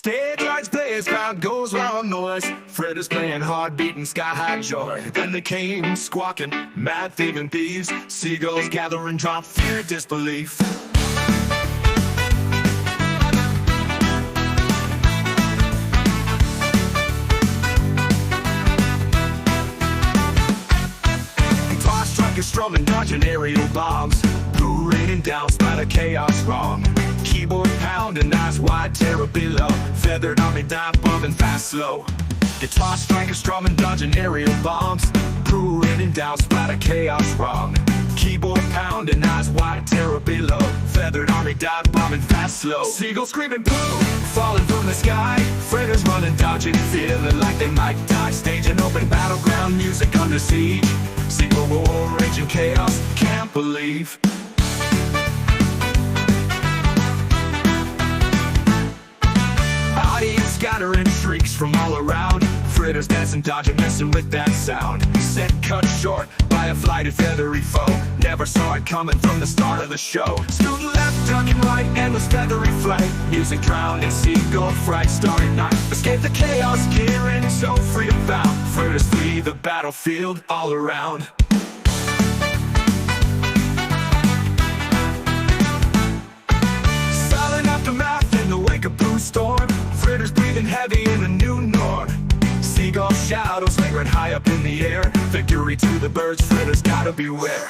Stage lights blaze, crowd goes wild noise. Fritters playing hard, beating sky-high joy. Then they came squawking, mad thieving thieves. Seagulls gather and drop fear, disbelief. Strumming, dodging aerial bombs. Blue raining down, splatter chaos wrong. Keyboard pounding, eyes wide, terror below. Feathered army dive, bombing fast, slow. Guitar striker strumming, dodging aerial bombs. Blue raining down, splatter chaos wrong. Keyboard pounding, eyes wide, terror below. Feathered army dive, bombing fast, slow. Seagulls screaming blue, falling from the sky. Fritters running, dodging, feeling like they might die. Staging open battleground, music under siege. Seagull war, raging chaos, can't believe. Audience scattering shrieks from all around. Fritters dancing, dodging, messing with that sound. Set cut short by a flighted feathery foe. Never saw it coming from the start of the show. Stood left, ducking right, endless feathery flight. Music drowned in seagull fright. Starry night, escape the chaos, gearing so free and bound. Fritters flee the battlefield all around. Silent aftermath in the wake of blue storm. Fritters breathing heavy in the new norm. Seagull shadows lingering high up in the air. Victory to the birds, fritters gotta beware.